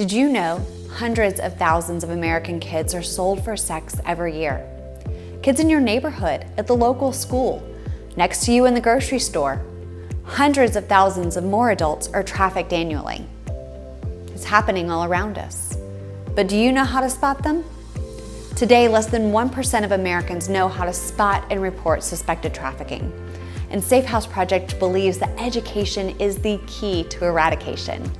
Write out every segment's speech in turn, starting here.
Did you know hundreds of thousands of American kids are sold for sex every year? Kids in your neighborhood, at the local school, next to you in the grocery store. Hundreds of thousands of more adults are trafficked annually. It's happening all around us. But do you know how to spot them? Today, less than 1% of Americans know how to spot and report suspected trafficking. And Safe House Project believes that education is the key to eradication.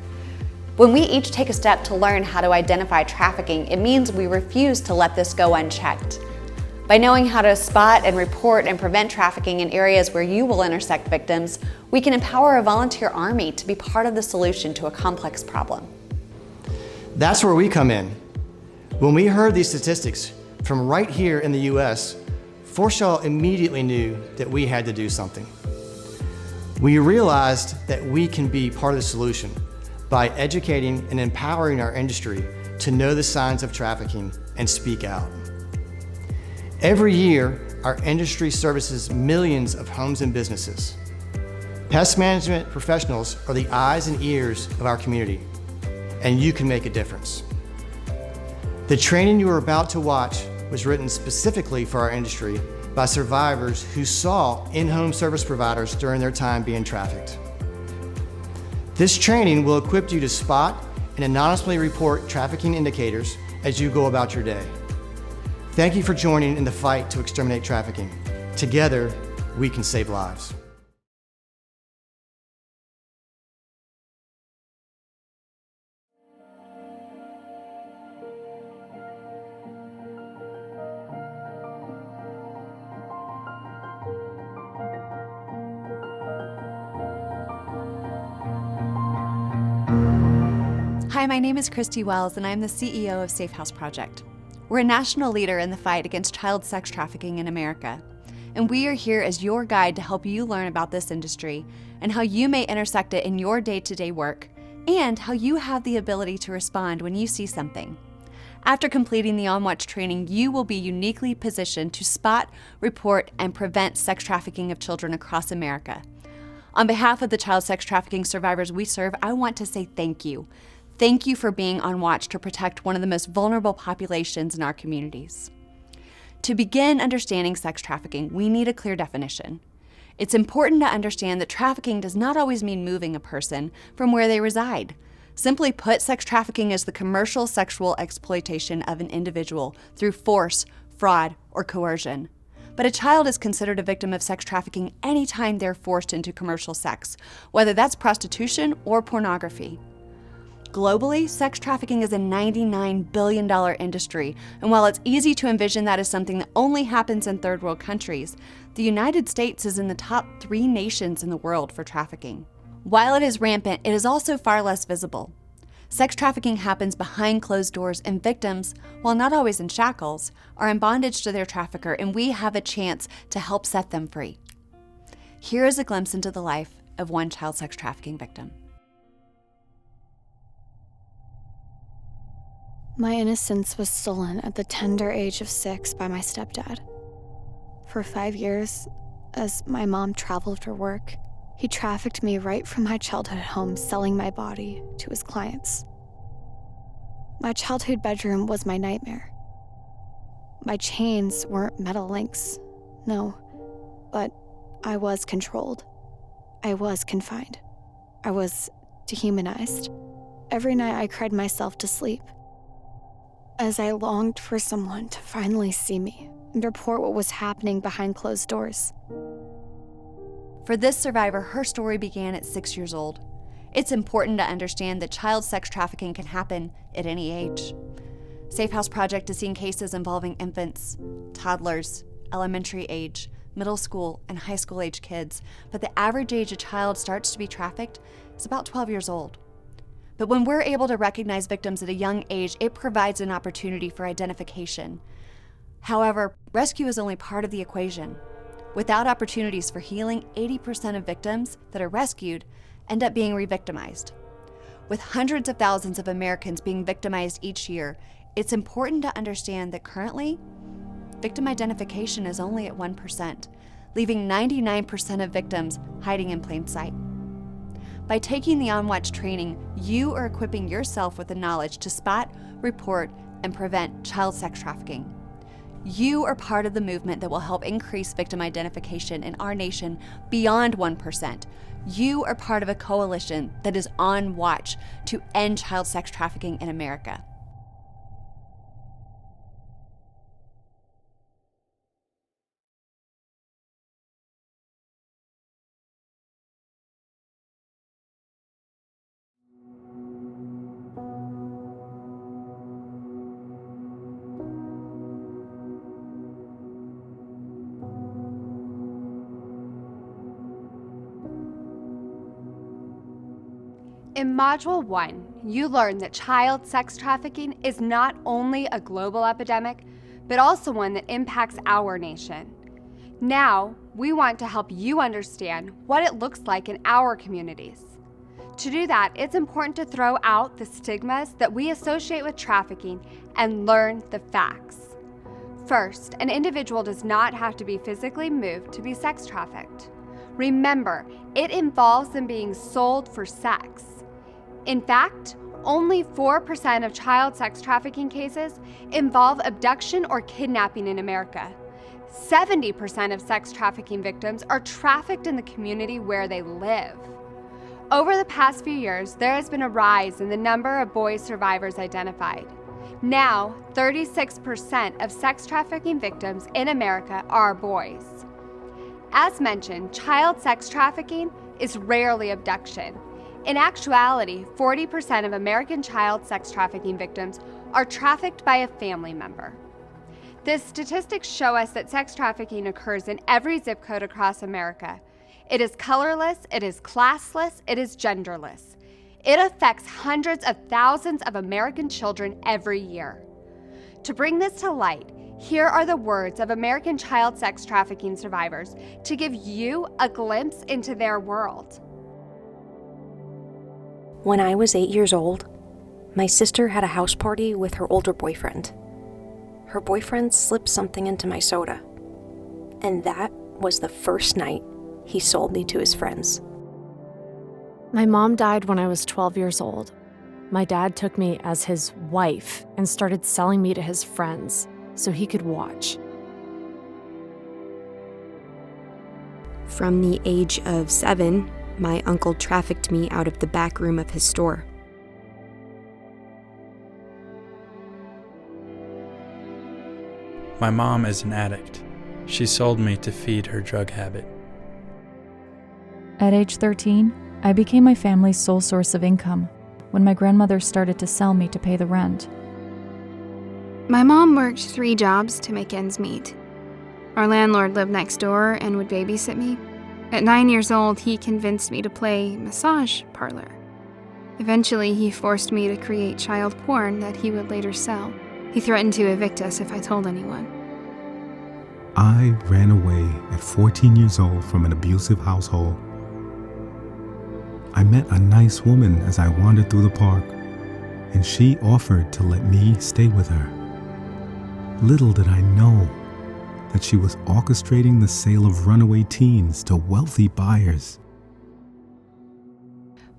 When we each take a step to learn how to identify trafficking, it means we refuse to let this go unchecked. By knowing how to spot and report and prevent trafficking in areas where you will intersect victims, we can empower a volunteer army to be part of the solution to a complex problem. That's where we come in. When we heard these statistics from right here in the US, Forshaw immediately knew that we had to do something. We realized that we can be part of the solution by educating and empowering our industry to know the signs of trafficking and speak out. Every year, our industry services millions of homes and businesses. Pest management professionals are the eyes and ears of our community, and you can make a difference. The training you are about to watch was written specifically for our industry by survivors who saw in-home service providers during their time being trafficked. This training will equip you to spot and anonymously report trafficking indicators as you go about your day. Thank you for joining in the fight to exterminate trafficking. Together, we can save lives. Hi, my name is Christy Wells, and I'm the CEO of Safe House Project. We're a national leader in the fight against child sex trafficking in America, and we are here as your guide to help you learn about this industry and how you may intersect it in your day-to-day work, and how you have the ability to respond when you see something. After completing the On Watch training, you will be uniquely positioned to spot, report, and prevent sex trafficking of children across America. On behalf of the child sex trafficking survivors we serve, I want to say thank you. Thank you for being on watch to protect one of the most vulnerable populations in our communities. To begin understanding sex trafficking, we need a clear definition. It's important to understand that trafficking does not always mean moving a person from where they reside. Simply put, sex trafficking is the commercial sexual exploitation of an individual through force, fraud, or coercion. But a child is considered a victim of sex trafficking anytime they're forced into commercial sex, whether that's prostitution or pornography. Globally, sex trafficking is a $99 billion industry, and while it's easy to envision that as something that only happens in third world countries, the United States is in the top 3 nations in the world for trafficking. While it is rampant, it is also far less visible. Sex trafficking happens behind closed doors, and victims, while not always in shackles, are in bondage to their trafficker, and we have a chance to help set them free. Here is a glimpse into the life of one child sex trafficking victim. My innocence was stolen at the tender age of 6 by my stepdad. For 5 years, as my mom traveled for work, he trafficked me right from my childhood home, selling my body to his clients. My childhood bedroom was my nightmare. My chains weren't metal links, no, but I was controlled. I was confined. I was dehumanized. Every night I cried myself to sleep, as I longed for someone to finally see me and report what was happening behind closed doors. For this survivor, her story began at 6 years old. It's important to understand that child sex trafficking can happen at any age. Safe House Project has seen cases involving infants, toddlers, elementary age, middle school, and high school age kids, but the average age a child starts to be trafficked is about 12 years old. But when we're able to recognize victims at a young age, it provides an opportunity for identification. However, rescue is only part of the equation. Without opportunities for healing, 80% of victims that are rescued end up being re-victimized. With hundreds of thousands of Americans being victimized each year, it's important to understand that currently, victim identification is only at 1%, leaving 99% of victims hiding in plain sight. By taking the On Watch training, you are equipping yourself with the knowledge to spot, report, and prevent child sex trafficking. You are part of the movement that will help increase victim identification in our nation beyond 1%. You are part of a coalition that is on watch to end child sex trafficking in America. In Module 1, you learn that child sex trafficking is not only a global epidemic, but also one that impacts our nation. Now, we want to help you understand what it looks like in our communities. To do that, it's important to throw out the stigmas that we associate with trafficking and learn the facts. First, an individual does not have to be physically moved to be sex trafficked. Remember, it involves them being sold for sex. In fact, only 4% of child sex trafficking cases involve abduction or kidnapping in America. 70% of sex trafficking victims are trafficked in the community where they live. Over the past few years, there has been a rise in the number of boy survivors identified. Now, 36% of sex trafficking victims in America are boys. As mentioned, child sex trafficking is rarely abduction. In actuality, 40% of American child sex trafficking victims are trafficked by a family member. The statistics show us that sex trafficking occurs in every zip code across America. It is colorless, it is classless, it is genderless. It affects hundreds of thousands of American children every year. To bring this to light, here are the words of American child sex trafficking survivors to give you a glimpse into their world. When I was 8 years old, my sister had a house party with her older boyfriend. Her boyfriend slipped something into my soda, and that was the first night he sold me to his friends. My mom died when I was 12 years old. My dad took me as his wife and started selling me to his friends so he could watch. From the age of 7, my uncle trafficked me out of the back room of his store. My mom is an addict. She sold me to feed her drug habit. At age 13, I became my family's sole source of income when my grandmother started to sell me to pay the rent. My mom worked 3 jobs to make ends meet. Our landlord lived next door and would babysit me. At 9 years old, he convinced me to play massage parlor. Eventually, he forced me to create child porn that he would later sell. He threatened to evict us if I told anyone. I ran away at 14 years old from an abusive household. I met a nice woman as I wandered through the park, and she offered to let me stay with her. Little did I know that she was orchestrating the sale of runaway teens to wealthy buyers.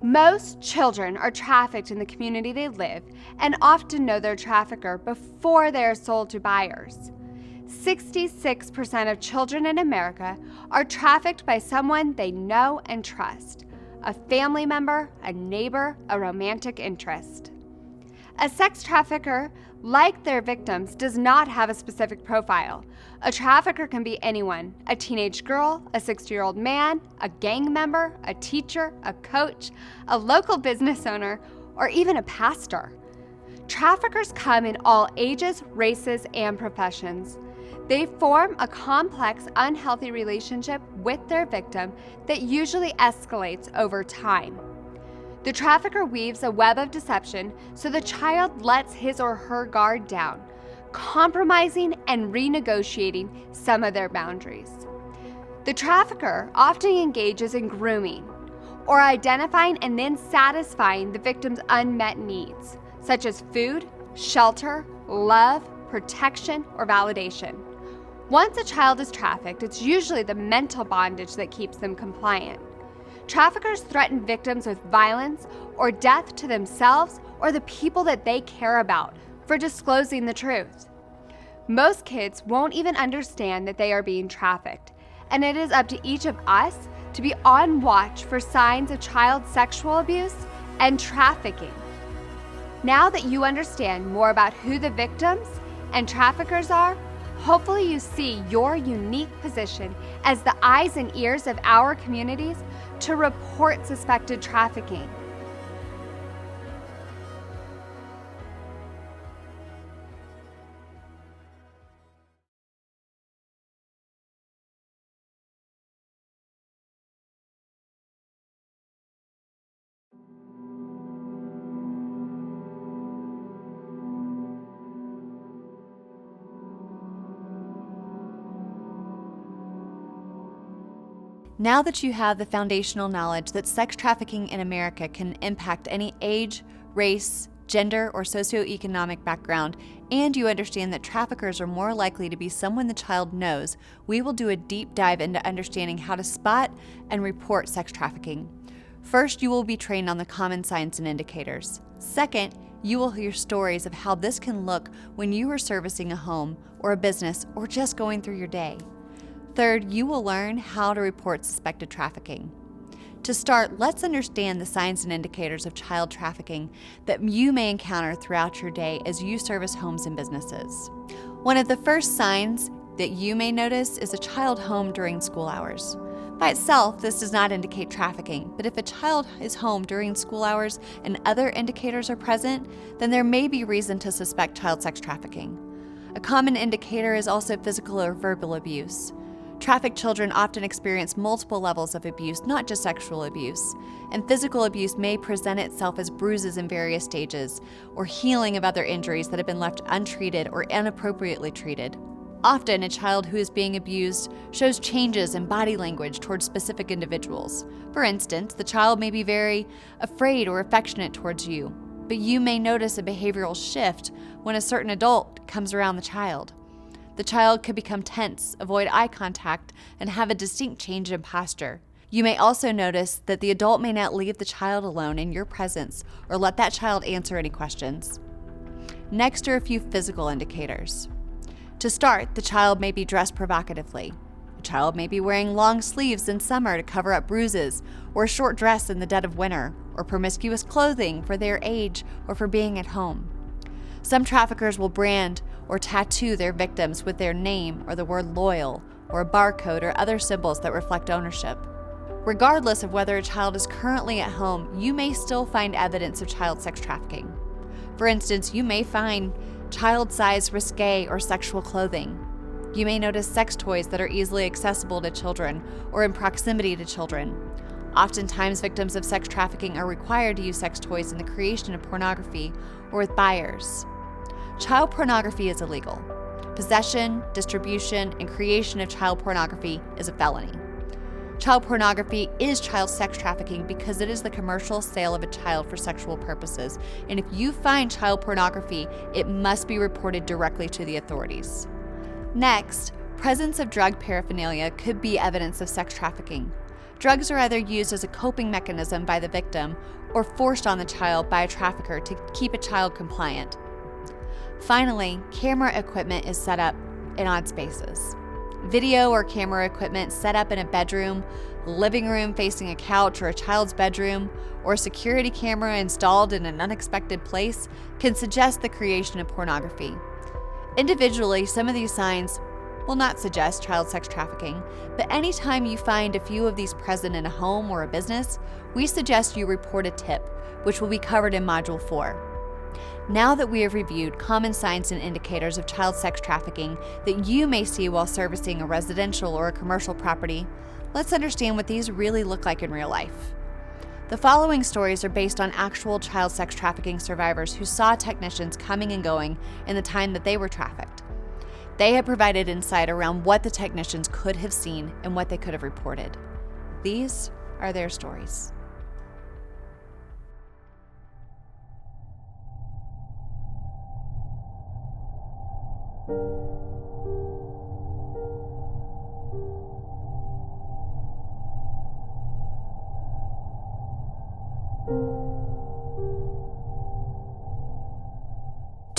Most children are trafficked in the community they live and often know their trafficker before they are sold to buyers. 66% of children in America are trafficked by someone they know and trust, a family member, a neighbor, a romantic interest. A sex trafficker, like their victims, does not have a specific profile. A trafficker can be anyone: a teenage girl, a 60-year-old man, a gang member, a teacher, a coach, a local business owner, or even a pastor. Traffickers come in all ages, races, and professions. They form a complex, unhealthy relationship with their victim that usually escalates over time. The trafficker weaves a web of deception so the child lets his or her guard down, compromising and renegotiating some of their boundaries. The trafficker often engages in grooming, or identifying and then satisfying the victim's unmet needs, such as food, shelter, love, protection, or validation. Once a child is trafficked, it's usually the mental bondage that keeps them compliant. Traffickers threaten victims with violence or death to themselves or the people that they care about for disclosing the truth. Most kids won't even understand that they are being trafficked, and it is up to each of us to be on watch for signs of child sexual abuse and trafficking. Now that you understand more about who the victims and traffickers are, hopefully you see your unique position as the eyes and ears of our communities to report suspected trafficking. Now that you have the foundational knowledge that sex trafficking in America can impact any age, race, gender, or socioeconomic background, and you understand that traffickers are more likely to be someone the child knows, we will do a deep dive into understanding how to spot and report sex trafficking. First, you will be trained on the common signs and indicators. Second, you will hear stories of how this can look when you are servicing a home or a business or just going through your day. Third, you will learn how to report suspected trafficking. To start, let's understand the signs and indicators of child trafficking that you may encounter throughout your day as you service homes and businesses. One of the first signs that you may notice is a child home during school hours. By itself, this does not indicate trafficking, but if a child is home during school hours and other indicators are present, then there may be reason to suspect child sex trafficking. A common indicator is also physical or verbal abuse. Trafficked children often experience multiple levels of abuse, not just sexual abuse, and physical abuse may present itself as bruises in various stages or healing of other injuries that have been left untreated or inappropriately treated. Often, a child who is being abused shows changes in body language towards specific individuals. For instance, the child may be very afraid or affectionate towards you, but you may notice a behavioral shift when a certain adult comes around the child. The child could become tense, avoid eye contact, and have a distinct change in posture. You may also notice that the adult may not leave the child alone in your presence or let that child answer any questions. Next are a few physical indicators. To start, the child may be dressed provocatively. A child may be wearing long sleeves in summer to cover up bruises, or a short dress in the dead of winter, or promiscuous clothing for their age or for being at home. Some traffickers will brand or tattoo their victims with their name or the word loyal, or a barcode or other symbols that reflect ownership. Regardless of whether a child is currently at home, you may still find evidence of child sex trafficking. For instance, you may find child-sized risque or sexual clothing. You may notice sex toys that are easily accessible to children or in proximity to children. Oftentimes, victims of sex trafficking are required to use sex toys in the creation of pornography or with buyers. Child pornography is illegal. Possession, distribution, and creation of child pornography is a felony. Child pornography is child sex trafficking because it is the commercial sale of a child for sexual purposes, and if you find child pornography, it must be reported directly to the authorities. Next, presence of drug paraphernalia could be evidence of sex trafficking. Drugs are either used as a coping mechanism by the victim or forced on the child by a trafficker to keep a child compliant. Finally, camera equipment is set up in odd spaces. Video or camera equipment set up in a bedroom, living room facing a couch or a child's bedroom, or a security camera installed in an unexpected place can suggest the creation of pornography. Individually, some of these signs will not suggest child sex trafficking, but anytime you find a few of these present in a home or a business, we suggest you report a tip, which will be covered in Module 4. Now that we have reviewed common signs and indicators of child sex trafficking that you may see while servicing a residential or a commercial property, let's understand what these really look like in real life. The following stories are based on actual child sex trafficking survivors who saw technicians coming and going in the time that they were trafficked. They have provided insight around what the technicians could have seen and what they could have reported. These are their stories.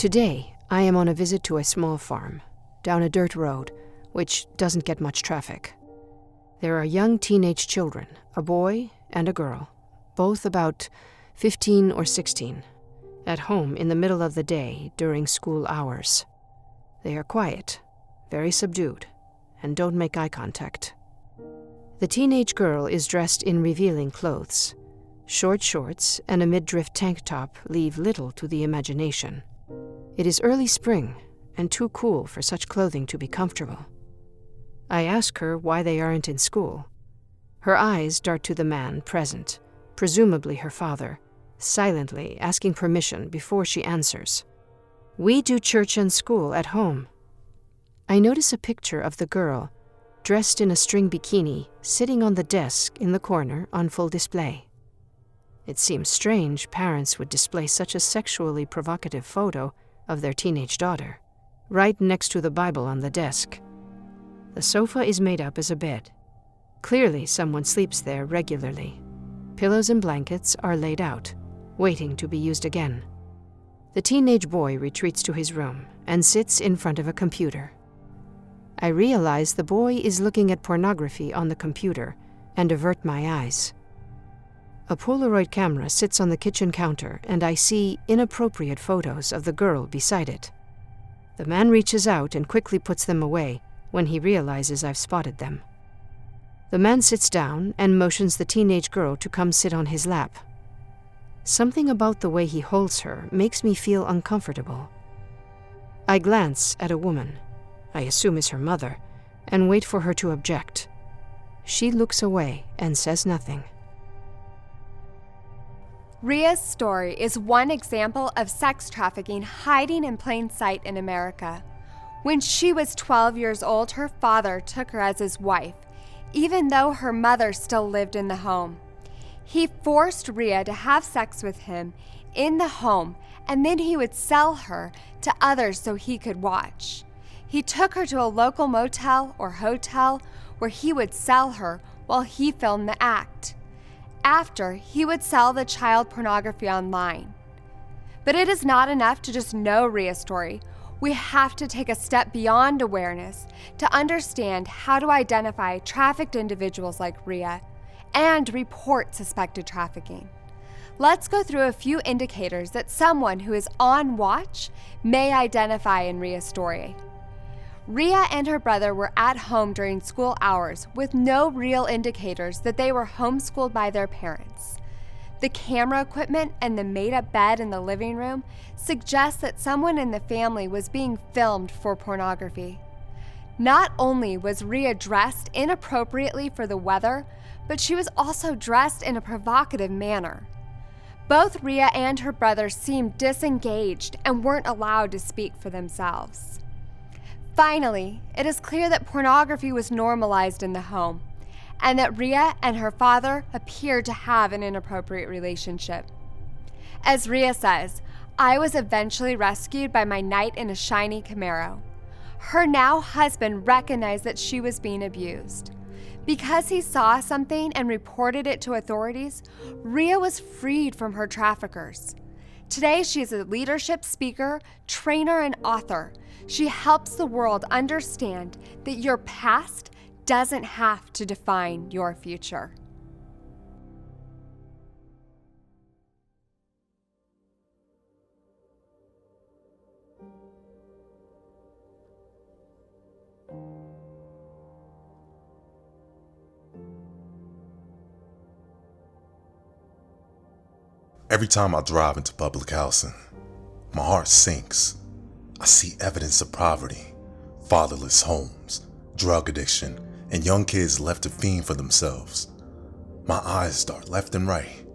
Today, I am on a visit to a small farm, down a dirt road, which doesn't get much traffic. There are young teenage children, a boy and a girl, both about 15 or 16, at home in the middle of the day during school hours. They are quiet, very subdued, and don't make eye contact. The teenage girl is dressed in revealing clothes. Short shorts and a midriff tank top leave little to the imagination. It is early spring and too cool for such clothing to be comfortable. I ask her why they aren't in school. Her eyes dart to the man present, presumably her father, silently asking permission before she answers. We do church and school at home. I notice a picture of the girl, dressed in a string bikini, sitting on the desk in the corner on full display. It seems strange parents would display such a sexually provocative photo of their teenage daughter, right next to the Bible on the desk. The sofa is made up as a bed. Clearly someone sleeps there regularly. Pillows and blankets are laid out, waiting to be used again. The teenage boy retreats to his room and sits in front of a computer. I realize the boy is looking at pornography on the computer and avert my eyes. A Polaroid camera sits on the kitchen counter and I see inappropriate photos of the girl beside it. The man reaches out and quickly puts them away when he realizes I've spotted them. The man sits down and motions the teenage girl to come sit on his lap. Something about the way he holds her makes me feel uncomfortable. I glance at a woman, I assume is her mother, and wait for her to object. She looks away and says nothing. Rhea's story is one example of sex trafficking hiding in plain sight in America. When she was 12 years old, her father took her as his wife, even though her mother still lived in the home. He forced Rhea to have sex with him in the home, and then he would sell her to others so he could watch. He took her to a local motel or hotel where he would sell her while he filmed the act. After, he would sell the child pornography online. But it is not enough to just know Rhea's story. We have to take a step beyond awareness to understand how to identify trafficked individuals like Rhea and report suspected trafficking. Let's go through a few indicators that someone who is on watch may identify in Rhea's story. Rhea and her brother were at home during school hours with no real indicators that they were homeschooled by their parents. The camera equipment and the made-up bed in the living room suggest that someone in the family was being filmed for pornography. Not only was Rhea dressed inappropriately for the weather, but she was also dressed in a provocative manner. Both Rhea and her brother seemed disengaged and weren't allowed to speak for themselves. Finally, it is clear that pornography was normalized in the home, and that Rhea and her father appeared to have an inappropriate relationship. As Rhea says, I was eventually rescued by my knight in a shiny Camaro. Her now husband recognized that she was being abused. Because he saw something and reported it to authorities, Rhea was freed from her traffickers. Today, she is a leadership speaker, trainer, and author. She helps the world understand that your past doesn't have to define your future. Every time I drive into public housing, my heart sinks. I see evidence of poverty, fatherless homes, drug addiction, and young kids left to fend for themselves. My eyes dart left and right,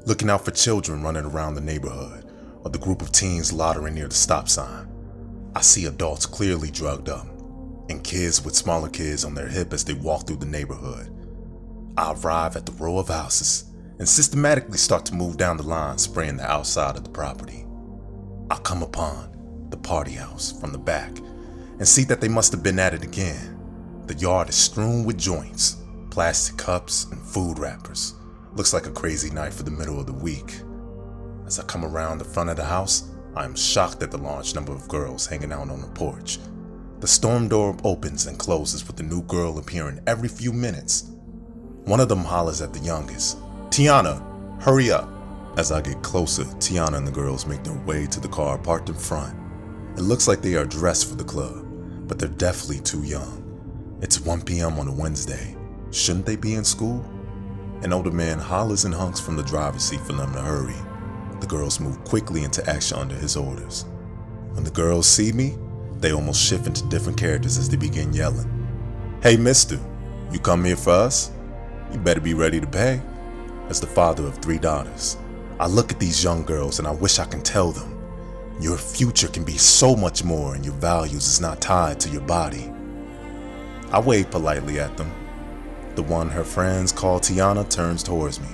looking out for children running around the neighborhood or the group of teens loitering near the stop sign. I see adults clearly drugged up and kids with smaller kids on their hip as they walk through the neighborhood. I arrive at the row of houses and systematically start to move down the line, spraying the outside of the property. I come upon the party house from the back and see that they must have been at it again. The yard is strewn with joints, plastic cups, and food wrappers. Looks like a crazy night for the middle of the week. As I come around the front of the house, I am shocked at the large number of girls hanging out on the porch. The storm door opens and closes with a new girl appearing every few minutes. One of them hollers at the youngest, "Tiana, hurry up." As I get closer, Tiana and the girls make their way to the car parked in front. It looks like they are dressed for the club, but they're definitely too young. It's 1 p.m. on a Wednesday. Shouldn't they be in school? An older man hollers and honks from the driver's seat for them to hurry. The girls move quickly into action under his orders. When the girls see me, they almost shift into different characters as they begin yelling. "Hey mister, you come here for us? You better be ready to pay." As the father of 3 daughters, I look at these young girls and I wish I can tell them, your future can be so much more and your values is not tied to your body. I wave politely at them. The one her friends call Tiana turns towards me.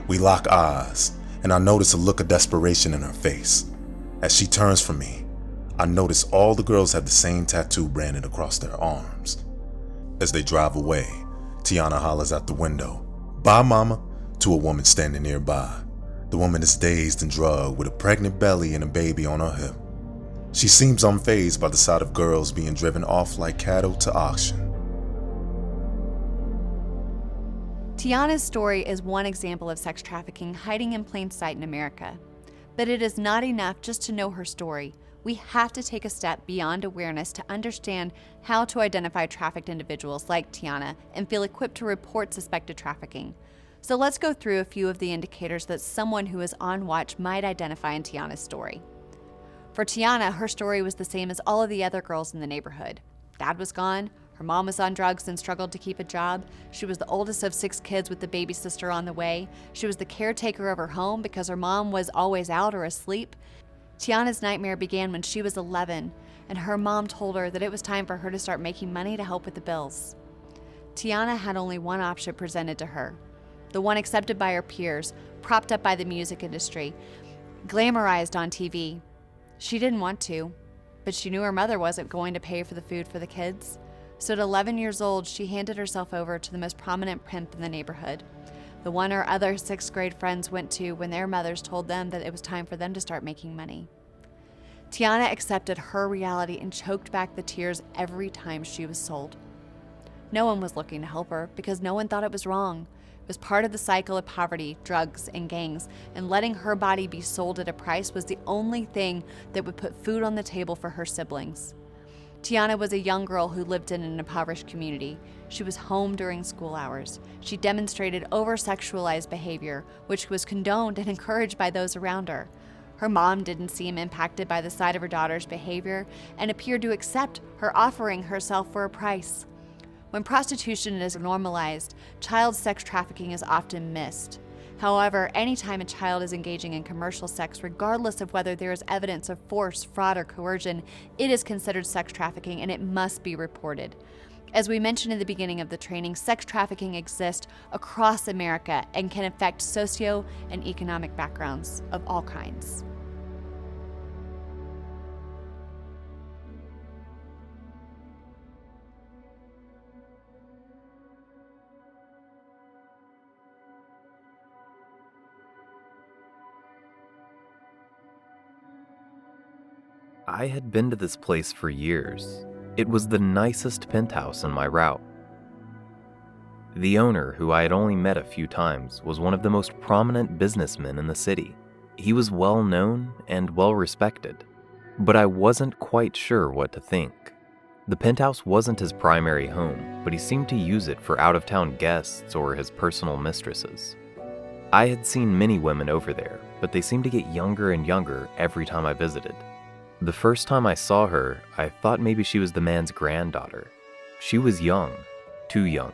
We lock eyes, and I notice a look of desperation in her face. As she turns from me, I notice all the girls have the same tattoo branded across their arms. As they drive away, Tiana hollers out the window, "Bye, mama," to a woman standing nearby. The woman is dazed and drugged with a pregnant belly and a baby on her hip. She seems unfazed by the sight of girls being driven off like cattle to auction. Tiana's story is one example of sex trafficking hiding in plain sight in America. But it is not enough just to know her story. We have to take a step beyond awareness to understand how to identify trafficked individuals like Tiana and feel equipped to report suspected trafficking. So let's go through a few of the indicators that someone who is on watch might identify in Tiana's story. For Tiana, her story was the same as all of the other girls in the neighborhood. Dad was gone, her mom was on drugs and struggled to keep a job, she was the oldest of 6 kids with the baby sister on the way, she was the caretaker of her home because her mom was always out or asleep. Tiana's nightmare began when she was 11, and her mom told her that it was time for her to start making money to help with the bills. Tiana had only one option presented to her, the one accepted by her peers, propped up by the music industry, glamorized on TV. She didn't want to, but she knew her mother wasn't going to pay for the food for the kids. So at 11 years old, she handed herself over to the most prominent pimp in the neighborhood, the one her other 6th grade friends went to when their mothers told them that it was time for them to start making money. Tiana accepted her reality and choked back the tears every time she was sold. No one was looking to help her because no one thought it was wrong. It was part of the cycle of poverty, drugs, and gangs, and letting her body be sold at a price was the only thing that would put food on the table for her siblings. Tiana was a young girl who lived in an impoverished community. She was home during school hours. She demonstrated over-sexualized behavior, which was condoned and encouraged by those around her. Her mom didn't seem impacted by the sight of her daughter's behavior and appeared to accept her offering herself for a price. When prostitution is normalized, child sex trafficking is often missed. However, anytime a child is engaging in commercial sex, regardless of whether there is evidence of force, fraud, or coercion, it is considered sex trafficking and it must be reported. As we mentioned in the beginning of the training, sex trafficking exists across America and can affect socio and economic backgrounds of all kinds. I had been to this place for years. It was the nicest penthouse in my route. The owner, who I had only met a few times, was one of the most prominent businessmen in the city. He was well known and well respected, but I wasn't quite sure what to think. The penthouse wasn't his primary home, but he seemed to use it for out-of-town guests or his personal mistresses. I had seen many women over there, but they seemed to get younger and younger every time I visited. The first time I saw her, I thought maybe she was the man's granddaughter. She was young, too young.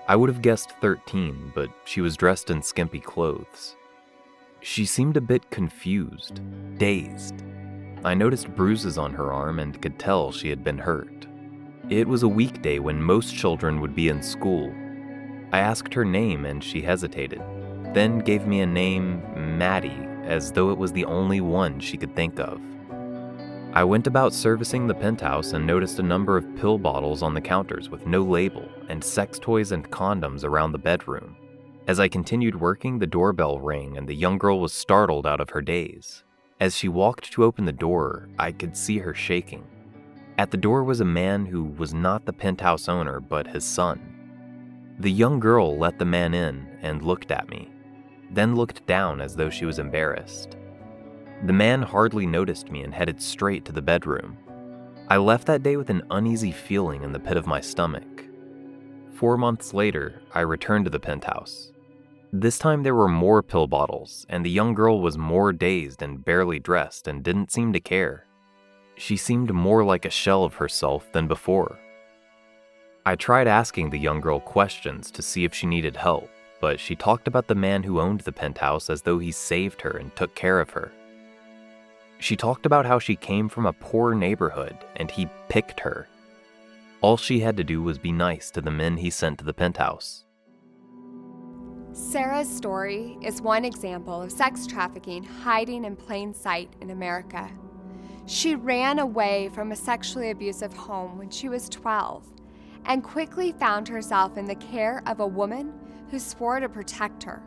I would have guessed 13, but she was dressed in skimpy clothes. She seemed a bit confused, dazed. I noticed bruises on her arm and could tell she had been hurt. It was a weekday when most children would be in school. I asked her name and she hesitated, then gave me a name, Maddie, as though it was the only one she could think of. I went about servicing the penthouse and noticed a number of pill bottles on the counters with no label and sex toys and condoms around the bedroom. As I continued working, the doorbell rang and the young girl was startled out of her daze. As she walked to open the door, I could see her shaking. At the door was a man who was not the penthouse owner, but his son. The young girl let the man in and looked at me, then looked down as though she was embarrassed. The man hardly noticed me and headed straight to the bedroom. I left that day with an uneasy feeling in the pit of my stomach. 4 months later, I returned to the penthouse. This time there were more pill bottles, and the young girl was more dazed and barely dressed and didn't seem to care. She seemed more like a shell of herself than before. I tried asking the young girl questions to see if she needed help, but she talked about the man who owned the penthouse as though he saved her and took care of her. She talked about how she came from a poor neighborhood and he picked her. All she had to do was be nice to the men he sent to the penthouse. Sarah's story is one example of sex trafficking hiding in plain sight in America. She ran away from a sexually abusive home when she was 12 and quickly found herself in the care of a woman who swore to protect her,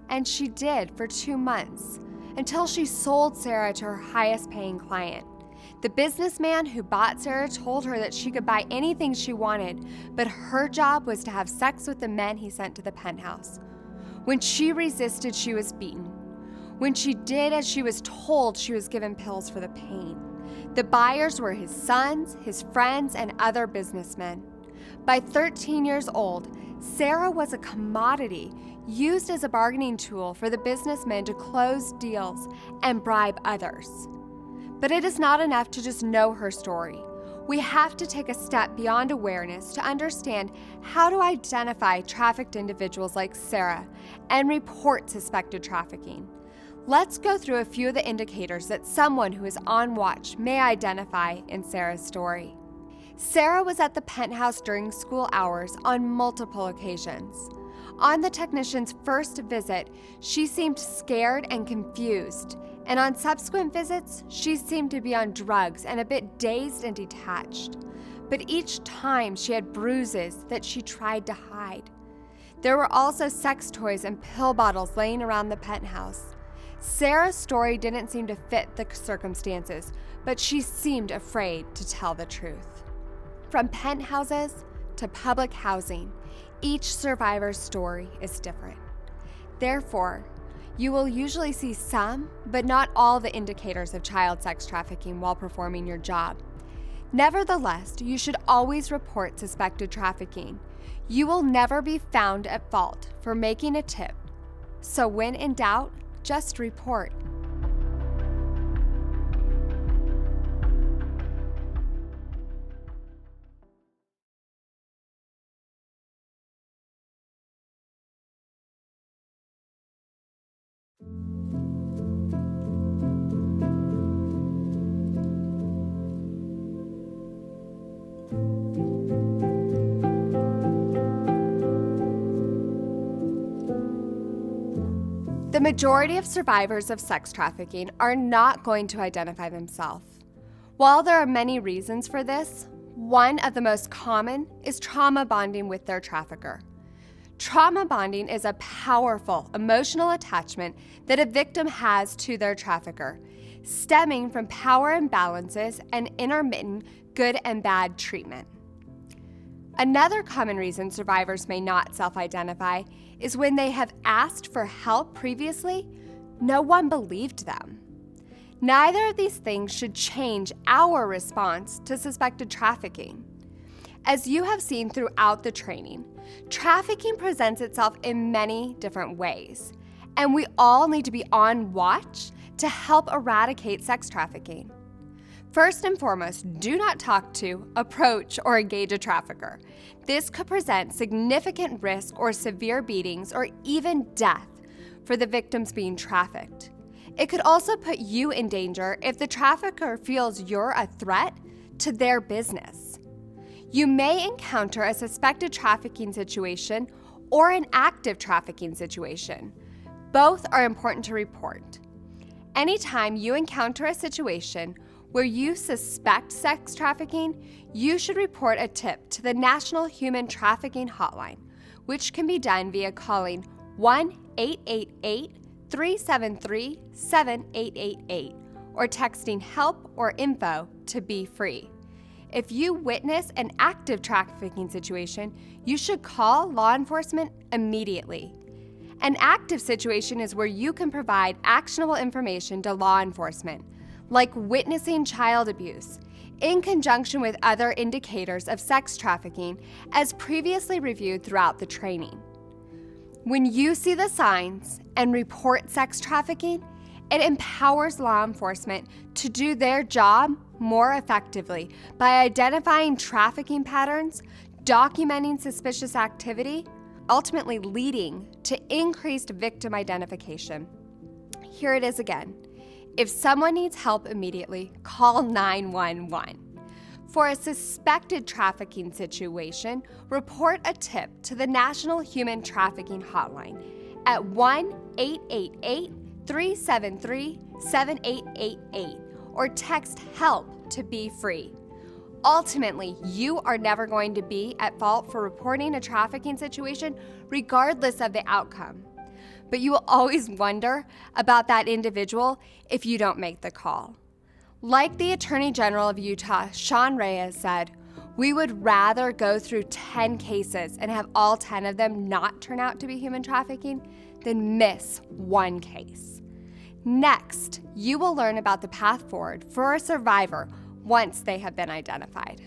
and she did for 2 months until she sold Sarah to her highest paying client. The businessman who bought Sarah told her that she could buy anything she wanted, but her job was to have sex with the men he sent to the penthouse. When she resisted, she was beaten. When she did as she was told, she was given pills for the pain. The buyers were his sons, his friends, and other businessmen. By 13 years old, Sarah was a commodity used as a bargaining tool for the businessmen to close deals and bribe others. But it is not enough to just know her story. We have to take a step beyond awareness to understand how to identify trafficked individuals like Sarah and report suspected trafficking. Let's go through a few of the indicators that someone who is on watch may identify in Sarah's story. Sarah was at the penthouse during school hours on multiple occasions. On the technician's first visit, she seemed scared and confused, and on subsequent visits, she seemed to be on drugs and a bit dazed and detached. But each time she had bruises that she tried to hide. There were also sex toys and pill bottles laying around the penthouse. Sarah's story didn't seem to fit the circumstances, but she seemed afraid to tell the truth. From penthouses to public housing, each survivor's story is different. Therefore, you will usually see some, but not all the indicators of child sex trafficking while performing your job. Nevertheless, you should always report suspected trafficking. You will never be found at fault for making a tip. So when in doubt, just report. The majority of survivors of sex trafficking are not going to identify themselves. While there are many reasons for this, one of the most common is trauma bonding with their trafficker. Trauma bonding is a powerful emotional attachment that a victim has to their trafficker, stemming from power imbalances and intermittent good and bad treatment. Another common reason survivors may not self-identify is when they have asked for help previously, no one believed them. Neither of these things should change our response to suspected trafficking. As you have seen throughout the training, trafficking presents itself in many different ways, and we all need to be on watch to help eradicate sex trafficking. First and foremost, do not talk to, approach, or engage a trafficker. This could present significant risk or severe beatings or even death for the victims being trafficked. It could also put you in danger if the trafficker feels you're a threat to their business. You may encounter a suspected trafficking situation or an active trafficking situation. Both are important to report. Anytime you encounter a situation where you suspect sex trafficking, you should report a tip to the National Human Trafficking Hotline, which can be done via calling 1-888-373-7888 or texting help or info to be free. If you witness an active trafficking situation, you should call law enforcement immediately. An active situation is where you can provide actionable information to law enforcement, like witnessing child abuse, in conjunction with other indicators of sex trafficking as previously reviewed throughout the training. When you see the signs and report sex trafficking, it empowers law enforcement to do their job more effectively by identifying trafficking patterns, documenting suspicious activity, ultimately leading to increased victim identification. Here it is again. If someone needs help immediately, call 911. For a suspected trafficking situation, report a tip to the National Human Trafficking Hotline at 1-888-373-7888 or text HELP to be free. Ultimately, you are never going to be at fault for reporting a trafficking situation regardless of the outcome. But you will always wonder about that individual if you don't make the call. Like the Attorney General of Utah, Rhea said, we would rather go through 10 cases and have all 10 of them not turn out to be human trafficking than miss one case. Next, you will learn about the path forward for a survivor once they have been identified.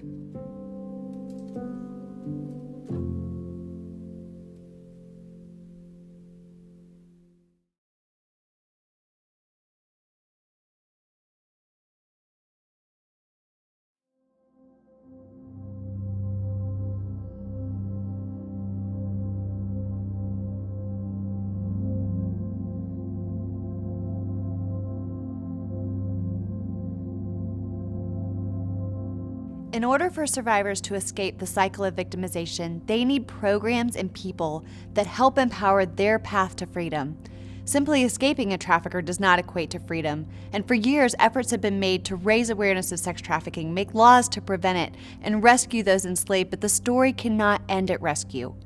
In order for survivors to escape the cycle of victimization, they need programs and people that help empower their path to freedom. Simply escaping a trafficker does not equate to freedom, and for years, efforts have been made to raise awareness of sex trafficking, make laws to prevent it, and rescue those enslaved, but the story cannot end at rescue.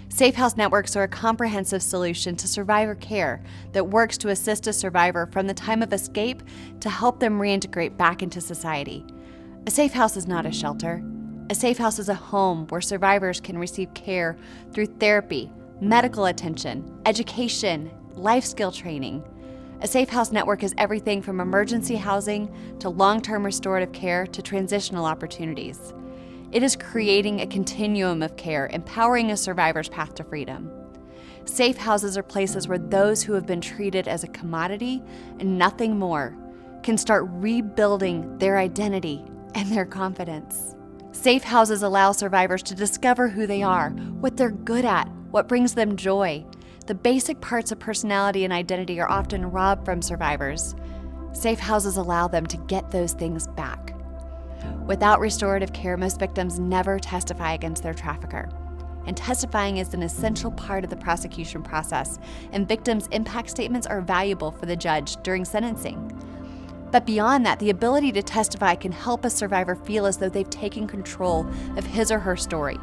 Safe House networks are a comprehensive solution to survivor care that works to assist a survivor from the time of escape to help them reintegrate back into society. A safe house is not a shelter. A safe house is a home where survivors can receive care through therapy, medical attention, education, life skill training. A safe house network is everything from emergency housing to long-term restorative care to transitional opportunities. It is creating a continuum of care, empowering a survivor's path to freedom. Safe houses are places where those who have been treated as a commodity and nothing more can start rebuilding their identity and their confidence. Safe houses allow survivors to discover who they are, what they're good at, what brings them joy. The basic parts of personality and identity are often robbed from survivors. Safe houses allow them to get those things back. Without restorative care, most victims never testify against their trafficker. And testifying is an essential part of the prosecution process, and victims' impact statements are valuable for the judge during sentencing. But beyond that, the ability to testify can help a survivor feel as though they've taken control of his or her story.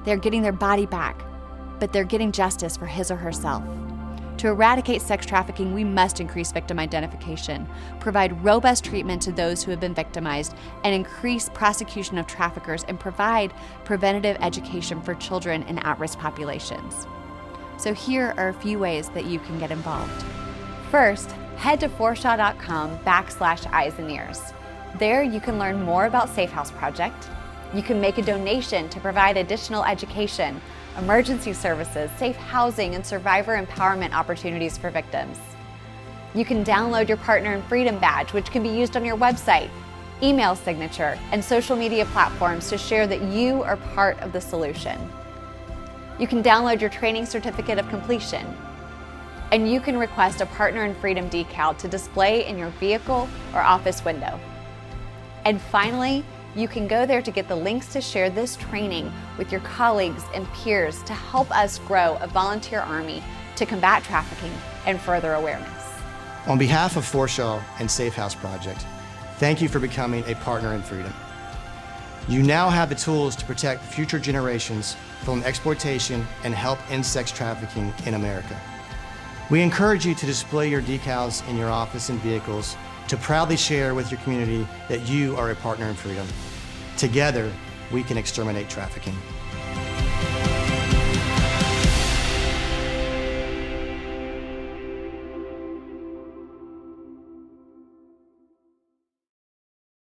They're getting their body back, but they're getting justice for his or herself. To eradicate sex trafficking, we must increase victim identification, provide robust treatment to those who have been victimized, and increase prosecution of traffickers and provide preventative education for children in at-risk populations. So here are a few ways that you can get involved. First, head to forshaw.com/eyes and ears. There you can learn more about Safe House Project. You can make a donation to provide additional education, emergency services, safe housing, and survivor empowerment opportunities for victims. You can download your Partner in Freedom badge, which can be used on your website, email signature, and social media platforms to share that you are part of the solution. You can download your training certificate of completion. And you can request a Partner in Freedom decal to display in your vehicle or office window. And finally, you can go there to get the links to share this training with your colleagues and peers to help us grow a volunteer army to combat trafficking and further awareness. On behalf of Forshaw and Safe House Project, thank you for becoming a Partner in Freedom. You now have the tools to protect future generations from exploitation and help end sex trafficking in America. We encourage you to display your decals in your office and vehicles to proudly share with your community that you are a partner in freedom. Together, we can exterminate trafficking.